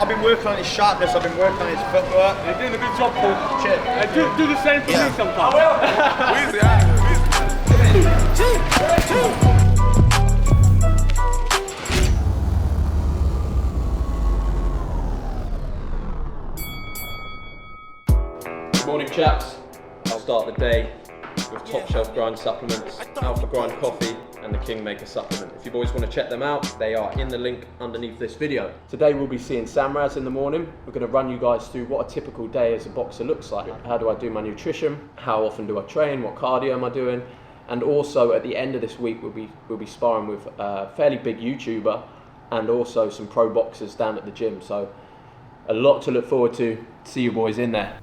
I've been working on his sharpness, I've been working on his footwork. You're doing a good job, Paul. Cheers. Do the same for me sometimes. Morning chaps, I'll start the day with top shelf grind supplements, Alpha Grind Coffee and the Kingmaker supplement. If you boys want to check them out, they are in the link underneath this video. Today we'll be seeing Samraz in the morning. We're going to run you guys through what a typical day as a boxer looks like. How do I do my nutrition? How often do I train? What cardio am I doing? And also at the end of this week we'll be sparring with a fairly big YouTuber and also some pro boxers down at the gym. So a lot to look forward to. See you boys in there.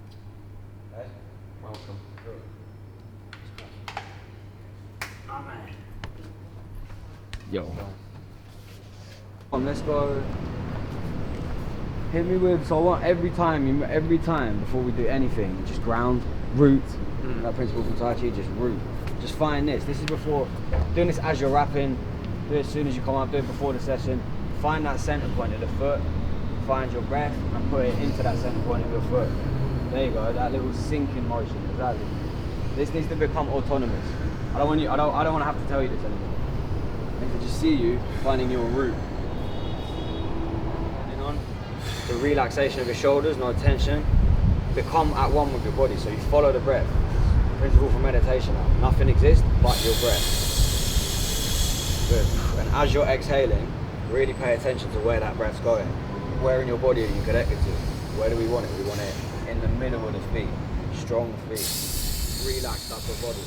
Yo. Let's go. Hit me with, so I want every time before we do anything, just ground, root, that principle from Tai Chi, just root. Just find this. This is before, doing this as you're rapping, do it as soon as you come up, do it before the session. Find that center point of the foot, find your breath, and put it into that center point of your foot. There you go, that little sinking motion, exactly. This needs to become autonomous. I don't want to have to tell you this anymore. I need to just see you finding your root. Holding on. The relaxation of your shoulders, no tension. Become at one with your body, so you follow the breath. Principle for meditation now. Nothing exists but your breath. Good. And as you're exhaling, really pay attention to where that breath's going. Where in your body are you connected to? Where do we want it? We want it in the middle of the feet. Strong feet. Relaxed upper body.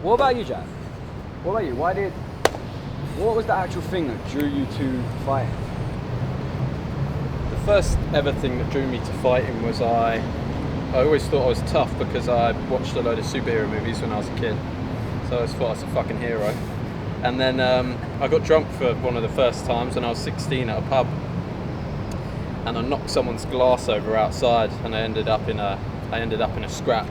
What about you, Jack? What about you? What was the actual thing that drew you to fighting? The first ever thing that drew me to fighting was I always thought I was tough because I watched a load of superhero movies when I was a kid. So I always thought I was a fucking hero. And then I got drunk for one of the first times when I was 16 at a pub. And I knocked someone's glass over outside and I ended up in a scrap.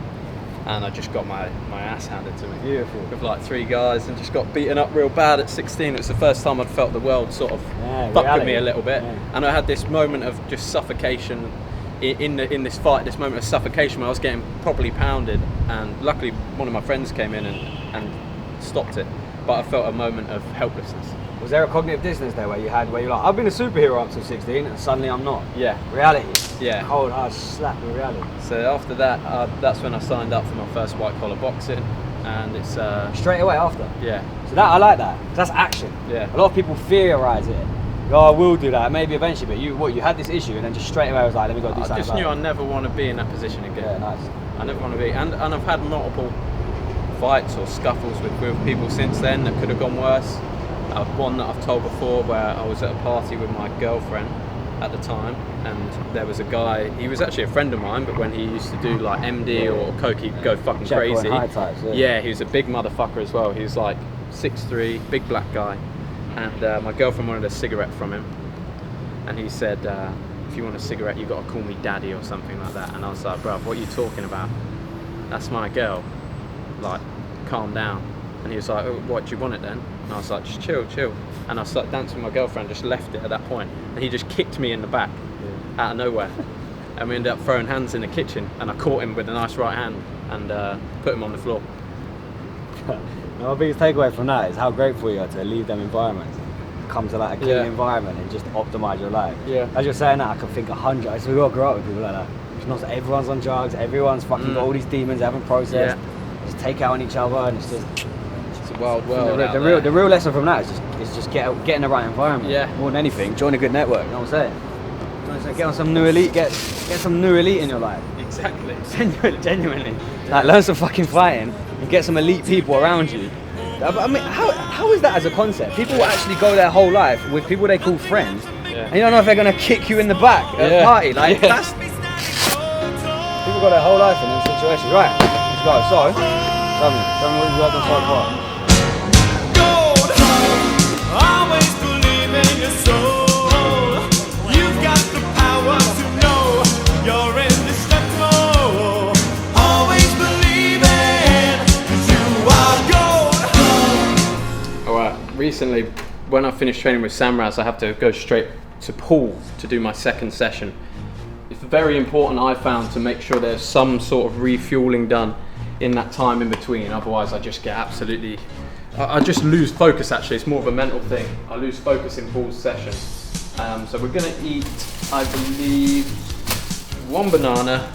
And I just got my ass handed to me. Beautiful. With like 3 guys and just got beaten up real bad at 16. It was the first time I'd felt the world sort of fuck with me a little bit. Yeah. And I had this moment of just suffocation in this fight, this moment of suffocation where I was getting properly pounded. And luckily one of my friends came in and stopped it. But I felt a moment of helplessness. Was there a cognitive dissonance there where you're like, I've been a superhero up to 16 and suddenly I'm not? Yeah. Reality. Yeah. Cold hard slap of reality. So after that, that's when I signed up for my first white collar boxing, and it's straight away after. Yeah. So that I like that. That's action. Yeah. A lot of people theorize it. Oh, I will do that, maybe eventually. But you had this issue, and then just straight away I was like, let me go do something. I just knew I never want to be in that position again. Yeah, nice. I never want to be, and I've had multiple fights or scuffles with people since then that could have gone worse. One that I've told before where I was at a party with my girlfriend at the time, and there was a guy, he was actually a friend of mine, but when he used to do like MD or coke, he'd go fucking crazy. High types, yeah, he was a big motherfucker as well. He was like 6'3", big black guy, and my girlfriend wanted a cigarette from him, and he said, if you want a cigarette you got to call me daddy or something like that. And I was like, bruv, what are you talking about? That's my girl, like, calm down. And he was like, oh, what, do you want it then? And I was like, just chill. And I started dancing with my girlfriend, just left it at that point. And he just kicked me in the back, out of nowhere. And we ended up throwing hands in the kitchen, and I caught him with a nice right hand and put him on the floor. My biggest takeaway from that is how grateful you are to leave them environments, come to like a clean environment and just optimize your life. Yeah. As you're saying that, I can think 100. So we all grow up with people like that. It's not everyone's on drugs, everyone's fucking got all these demons they haven't processed. Just take out on each other, and it's just. It's a wild world. The real lesson from that is just get in the right environment. Yeah. More than anything, join a good network. You know what I'm saying? Get on some new elite. Get some new elite in your life. Exactly. Genuinely. Like learn some fucking fighting and get some elite people around you. I mean, how is that as a concept? People will actually go their whole life with people they call friends, and you don't know if they're gonna kick you in the back at a party. Like that's people got their whole life in these situations. Right, let's go. So, show me what you've worked on so far. Always believe in your soul. You've got the power to know you're indestructible. Always believing, 'cause you are gold. Alright, recently when I finished training with Samraz, I have to go straight to pull to do my second session. It's very important, I found, to make sure there's some sort of refueling done in that time in between. Otherwise I just get absolutely, I just lose focus. Actually, it's more of a mental thing. I lose focus in Paul's session. So we're gonna eat, I believe, 1 banana,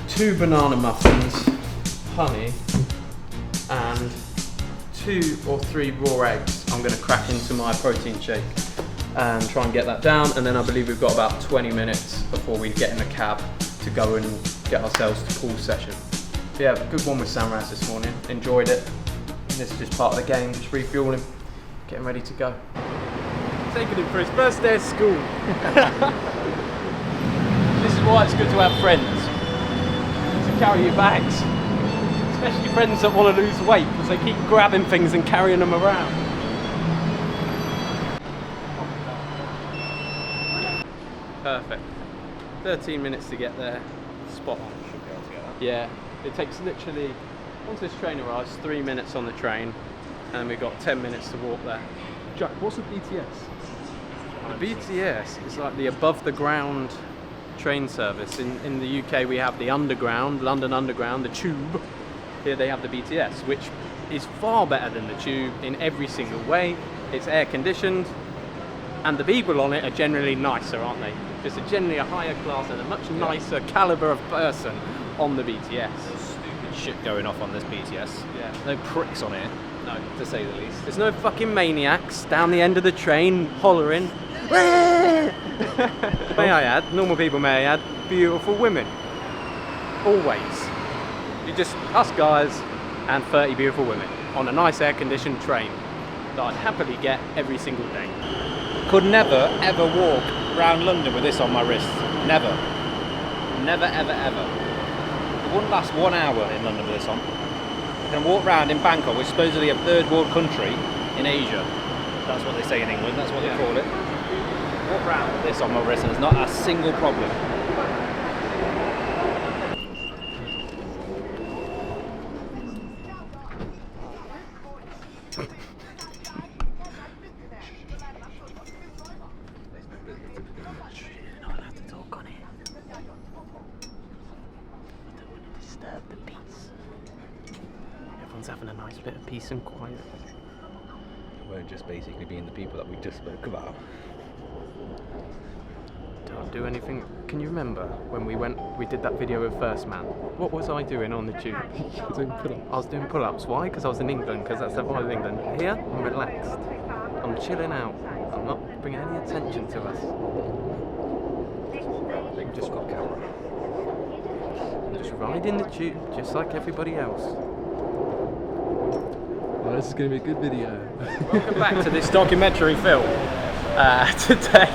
2 banana muffins, honey, and 2 or 3 raw eggs. I'm gonna crack into my protein shake and try and get that down. And then I believe we've got about 20 minutes before we get in a cab to go and get ourselves to Paul's session. But yeah, good one with Samraz this morning. Enjoyed it. This is just part of the game, just refueling, getting ready to go. Taking him for his first day of school. This is why it's good to have friends. To carry your bags. Especially friends that want to lose weight, because they keep grabbing things and carrying them around. Perfect. 13 minutes to get there. Spot on. Should be able to get that. Yeah, it takes literally, once this train arrives, 3 minutes on the train, and we've got 10 minutes to walk there. Jack, what's the BTS? The BTS is like the above the ground train service. In the UK we have the Underground, London Underground, the Tube. Here they have the BTS, which is far better than the Tube in every single way. It's air conditioned, and the people on it are generally nicer, aren't they? Just generally a higher class and a much nicer calibre of person on the BTS. Stupid shit going off on this BTS. Yeah. No pricks on it, No. to say the least. There's no fucking maniacs down the end of the train hollering. May I add, normal people may I add, beautiful women. Always. You just, us guys and 30 beautiful women on a nice air-conditioned train that I'd happily get every single day. Could never ever walk around London with this on my wrist. Never. Never ever ever. It wouldn't last 1 hour in London with this on. You can walk around in Bangkok, which is supposedly a third world country in Asia. That's what they say in England, that's what they call it. Walk around with this on my wrist and there's not a single problem. Everyone's having a nice bit of peace and quiet. We're just basically being the people that we just spoke about. Don't do anything. Can you remember when we did that video with First Man? What was I doing on the tube? I was doing pull-ups. Why? Because I was in England, because that's the vibe of England. Here, I'm relaxed. I'm chilling out. I'm not bringing any attention to us. They've just got camera. Just riding the tube, just like everybody else. Well, this is going to be a good video. Welcome back to this documentary film. Today,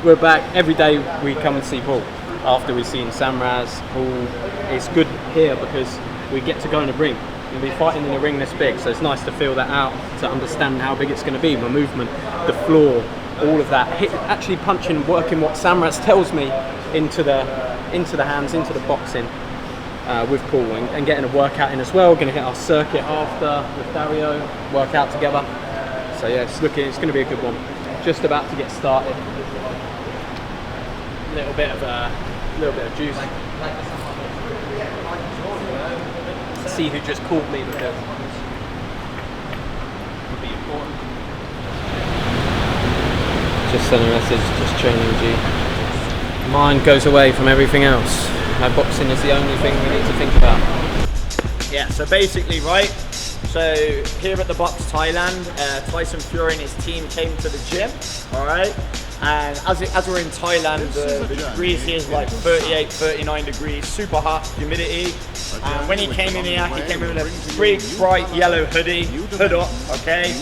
we're back. Every day we come and see Paul. After we've seen Samraz, Paul, it's good here because we get to go in a ring. We'll be fighting in a ring this big, so it's nice to feel that out, to understand how big it's going to be, my movement, the floor, all of that. Actually punching, working what Samraz tells me into the hands, into the boxing with Paul, and getting a workout in as well. We're going to hit our circuit after with Dario, work out together. So yeah, it's going to be a good one. Just about to get started. A little bit of juice. See who just called me, because it would be important. Just send a message, just training G. Mind goes away from everything else. My boxing is the only thing we need to think about. Yeah, so basically, right, so here at the Box Thailand, Tyson Fury and his team came to the gym, all right? And as we're in Thailand, the degrees here is like 38, 39 degrees, super hot, humidity. And when he came in here, he came in with a big, bright yellow hoodie, hood up, okay?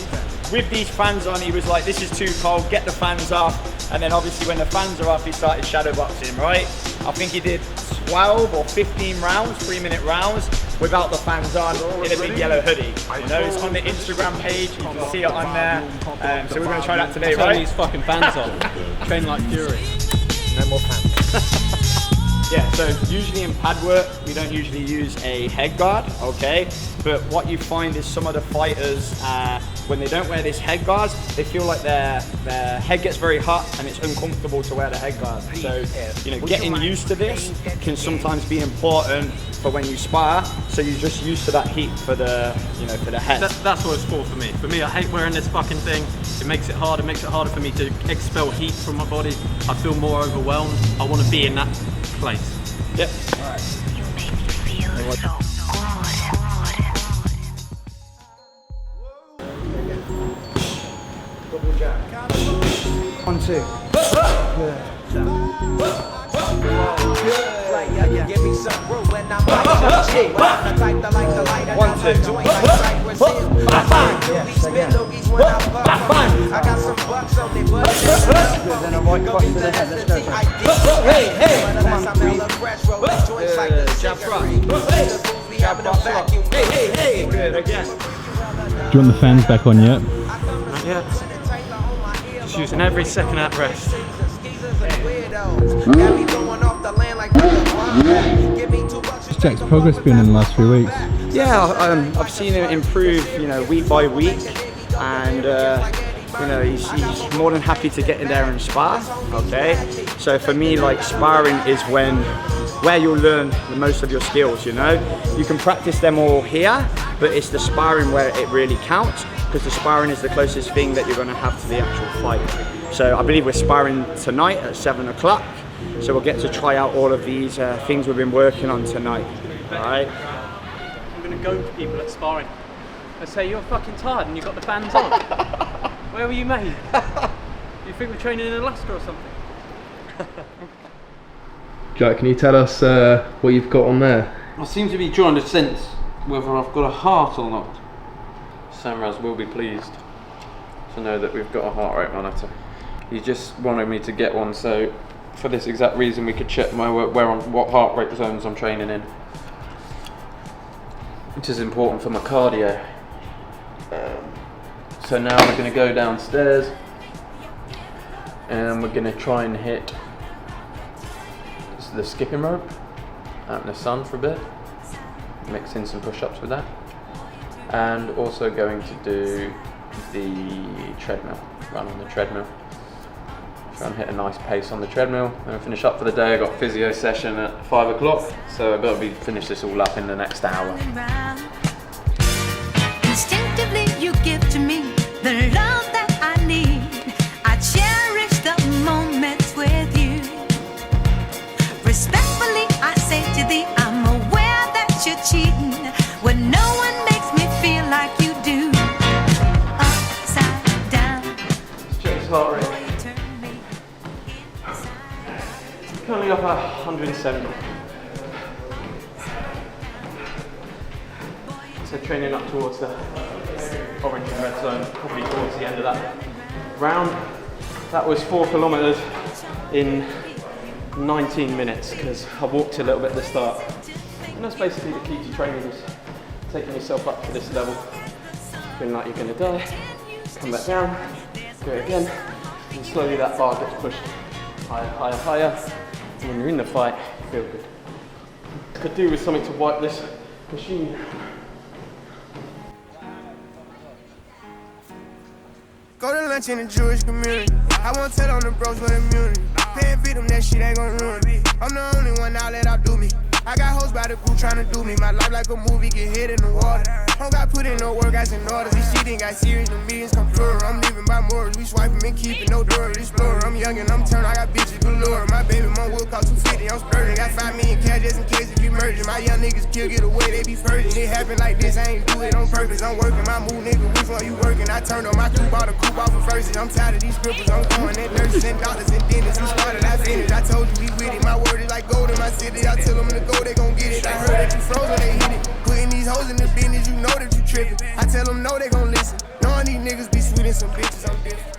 With these fans on, he was like, this is too cold, get the fans off. And then obviously when the fans are off, he started shadow boxing, right? I think he did 12 or 15 rounds, 3-minute rounds, without the fans on, in a big yellow hoodie. You know, it's on the Instagram page, you can see it on there. So we're going to try that today, Turn right? these fucking fans on. Train like Fury. No more fans. Yeah, so usually in pad work, we don't usually use a head guard, okay? But what you find is some of the fighters, when they don't wear this head guard, they feel like their head gets very hot and it's uncomfortable to wear the head guard. So, you know, getting used to this can sometimes be important for when you spar, so you're just used to that heat for the, you know, for the head. That's what it's for me. For me, I hate wearing this fucking thing. It makes it hard. It makes it harder for me to expel heat from my body. I feel more overwhelmed. I want to be in that place. Yep. You make me feel so good. 1, 2. Give me some room when I'm like shit. I like the light and I'm joint like Brazil. I got some bucks on me, but Then a right cross to the head. Let's go. hey, jab hey, Good, again. Do you want the fans back on yet? Not yet. Just using every second at rest. What's Jack's progress been in the last 3 weeks? Yeah, I've seen him improve, you know, week by week, and you know, he's more than happy to get in there and spar. Okay, so for me, like, sparring is where you'll learn the most of your skills. You know, you can practice them all here, but it's the sparring where it really counts, because the sparring is the closest thing that you're going to have to the actual fight. So I believe we're sparring tonight at 7 o'clock. So we'll get to try out all of these things we've been working on tonight. All right. I'm going to go to people at sparring and say, you're fucking tired and you've got the fans on. Where were you made? You think we're training in Alaska or something? Jack, can you tell us what you've got on there? I seem to be trying to sense whether I've got a heart or not. Samraz will be pleased to know that we've got a heart rate monitor. He just wanted me to get one, so for this exact reason we could check my what heart rate zones I'm training in, which is important for my cardio. So now we're going to go downstairs and we're going to try and hit the skipping rope out in the sun for a bit, mix in some push-ups with that, and also going to do the treadmill, run on the treadmill. Try and hit a nice pace on the treadmill, and I finish up for the day. I got physio session at 5 o'clock, so I've got to finish this all up in the next hour. Instinctively you give to me the love that I need. I cherish the moments with you. Respectfully I say to thee, I'm aware that you're cheating when no one makes me feel like you do. Upside down. Check his heart rate. Currently up at 170. So training up towards the orange and red zone, probably towards the end of that round. That was 4 kilometers in 19 minutes because I walked a little bit at the start. And that's basically the key to training, is taking yourself up to this level, feeling like you're going to die, come back down, do it again, and slowly that bar gets pushed higher, higher, higher. And when you're in the fight, you feel good. Could do with something to wipe this machine. Go to lunch in the Jewish community. I won't tell on the bros with immunity. Paying feed them, that shit ain't gon' ruin me. I'm the only one out that outdo me. I got hoes by the group tryna do me. My life like a movie, get hit in the water. Don't got put in no work, I in orders. This shit ain't got serious, the meetings come plural. I'm living by morals, we swiping and keeping no door. Explorer, I'm young and I'm turned, I got bitches galore. My baby mom will cost 250, I'm splurging. Got 5 million cash just in case if you merging. My young niggas kill, get away, they be purging. It happen like this, I ain't do it on purpose. I'm working my move, nigga, which one you working? I turned on my coupe, bought a coupe off of verses. I'm tired of these scribbles, I'm going at nurses and doctors and dentists. You started, I finished. I told you we with it, my word is like gold in my city. I tell them to go, they gon' get it. I heard that you froze when they hit it. Putting these hoes in the business, you know that you tripping. I tell them no, they gon' listen. Knowing these niggas be sweet and some bitches, I'm different.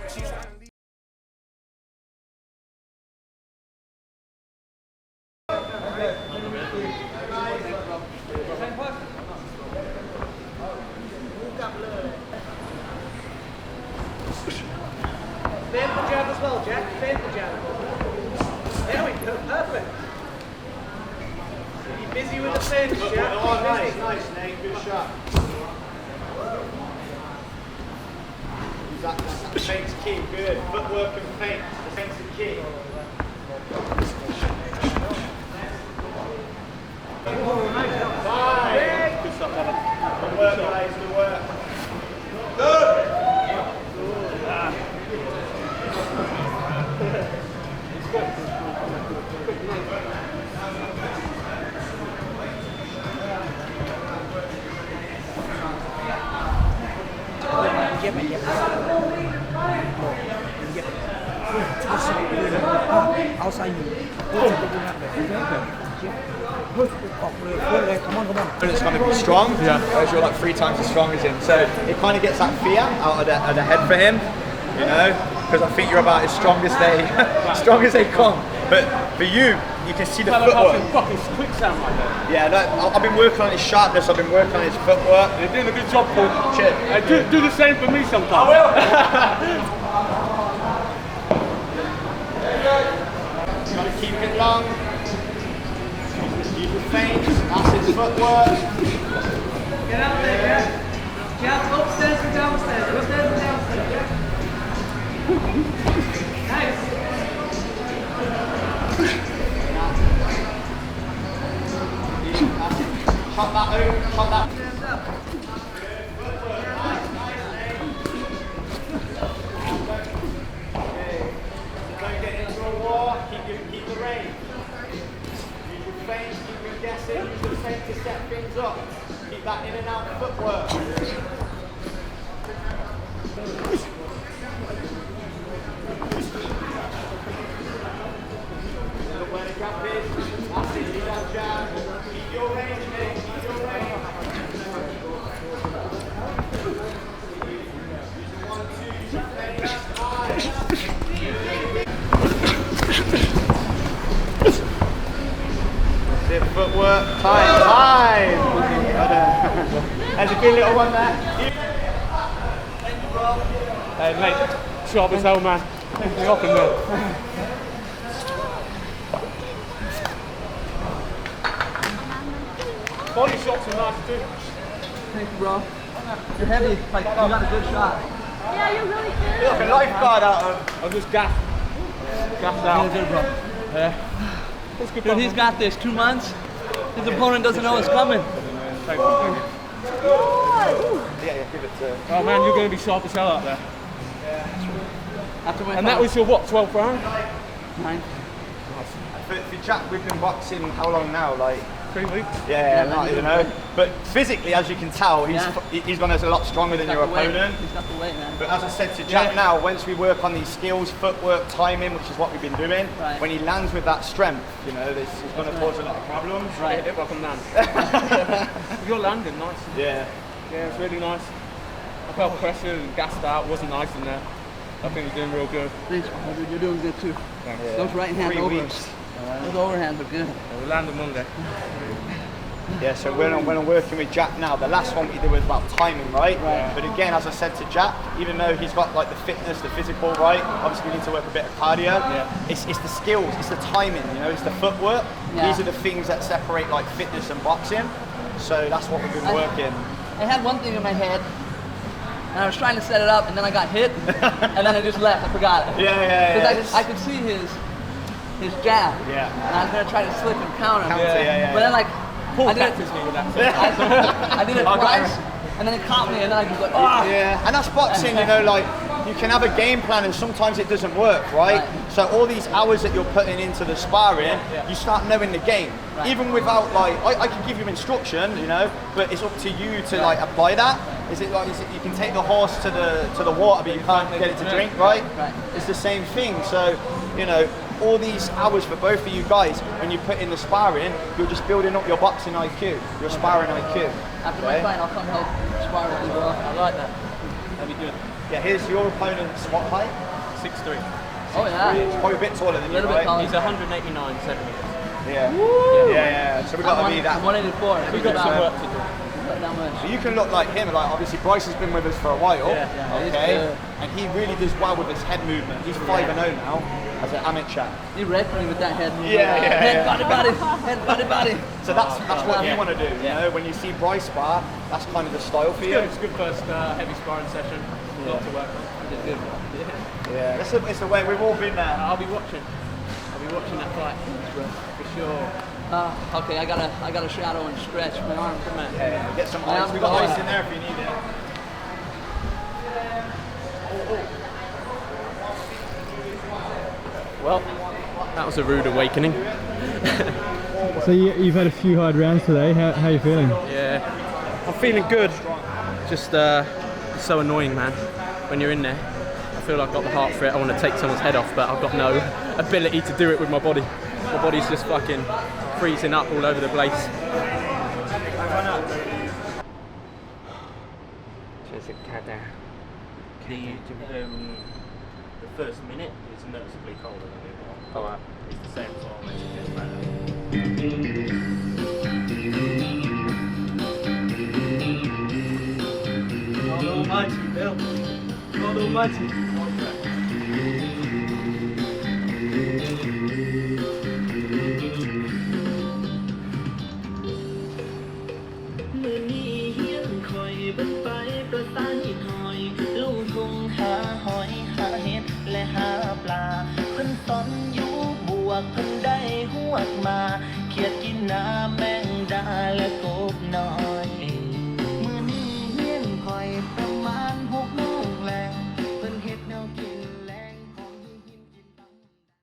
Stand the jab as well, Jack. Stand the jab. There we go. Perfect. Be busy with the fence, Jack. Oh, nice, Nate. Good shot. That feint's key, good. Footwork and feint, the feint's the key. Nice. Good stuff, Evan. Good work, guys, good work. Good. Outside you. Come on. It's going to be strong, whereas you're like 3 times as strong as him. So it kind of gets that fear out of the head for him, you know, because I think you're about as strong as they come. But for you can see the footwork. Fucking quick sound like that. Yeah, I've been working on his sharpness. I've been working on his footwork. You're doing a good job, Paul. Cheers. Do the same for me sometime. I will. Gotta keep it long. Keep it faint. That's his footwork. Get out there, yeah. Jab upstairs and downstairs. Upstairs and downstairs. Nice. Shot that over. Shot that. Don't get into a war. Keep the range. Use your feint. Keep your guessing. Use the feint to set things up. Keep that in and out footwork. Look where the gap is. That's it. Use that jab. Keep your range, mate. Keep your range. Use the 1, 2. Use your feint. That's it. Footwork. Time. There's a good little one there. Hey mate, sharp as hell, man. Pick me up in there. Body shots are nice too. Thank you, bro. You're heavy. Like, you got a good shot. Yeah, you're really good. Look, a lifeguard out of. I'm just gassed. Gassed out. Really good, bro. Yeah. That's good. Dude, he's got this. 2 months. His opponent doesn't know it's coming. Yeah, give it to. Oh man, you're going to be sharp as hell out there. After And that was your what, 12th round? 9. For Jack, we've been boxing how long now? Like 3 weeks? yeah, not even know. But physically, as you can tell, he's gone as a lot stronger than your opponent. He's got the weight, man. But as I said to Jack now, once we work on these skills, footwork, timing, which is what we've been doing, Right. when he lands with that strength, you know, this is going to cause a lot of problems. Right. Hit like a man. You're landing nice. Yeah. Yeah, it's really nice. I felt pressure and gassed out, wasn't nice in there. I think you're doing real good. Thanks, bro. Dude, you're doing good too. Thanks. Yeah. Those right hand 3 overs. weeks. Those overhands are good. We'll land on Monday. Yeah, so when I'm working with Jack now, the last one we did was about timing, right? Right. But again, as I said to Jack, even though he's got like the fitness, the physical, right? Obviously we need to work a bit of cardio. Yeah. It's the skills, it's the timing, you know, it's the footwork. Yeah. These are the things that separate like fitness and boxing. So that's what we've been working. I had one thing in my head, and I was trying to set it up, and then I got hit, and then I just left. I forgot it. Yeah. Because I could see his jab. Yeah. And I was gonna try to slip and counter. Counter, yeah. But then like, Paul I did catches it. me with that. I did it I got twice, it. and then it caught me, and then I just like, oh. Yeah, and that's boxing, you know, like you can have a game plan and sometimes it doesn't work, right? So all these hours that you're putting into the sparring, you start knowing the game. Right. Even without like, I can give you instruction, you know, but it's up to you to like apply that. Is it like, you can take the horse to the water, but you can't get it to drink, right? Right. It's the same thing. So, you know, all these hours for both of you guys, when you put in the sparring, you're just building up your boxing IQ, your sparring IQ. After my fight, I'll come help spar with you, bro. I like that. That'd be good. Yeah, here's your opponent's what height? 6'3". Oh yeah. He's probably a bit taller than you, Little bit right? taller. He's 189 centimeters. Yeah. So we've got to be that. I'm 184. We've got some work to do. Not that much. So you can look like him, like obviously Bryce has been with us for a while, he's okay, good. and he really does well with his head movement. He's 5-0 now as an amateur. You read me with that head movement. Yeah. Head, body. Head, body. So that's what you want to do, you know. When you see Bryce spar, that's kind of the style for you. It's a good first heavy sparring session. A lot to work on. did good. Yeah, it's the way we've all been there. I'll be watching that fight for sure. Okay, I gotta shadow and stretch my arms, man. Yeah, get some My ice. arms We got behind. ice in there if you need it. Well, that was a rude awakening. So you've had a few hard rounds today. How are you feeling? Yeah, I'm feeling good. Just it's so annoying, man. When you're in there, I feel like I've got the heart for it. I want to take someone's head off, but I've got no ability to do it with my body. My body's just fucking freezing up all over the place. The first minute is noticeably colder than the other one. It's the same form as it is right now. God almighty, Bill. God almighty.มือนี้เฮียนคอยบันไปประสานหินหอยลงทุ่งหาหอยหาเห็ดและหาปลาเพิ่นสอนอยู่บวกเพิ่นได้หวดมาเขียดกินน้ำแมงดาและกบน้อย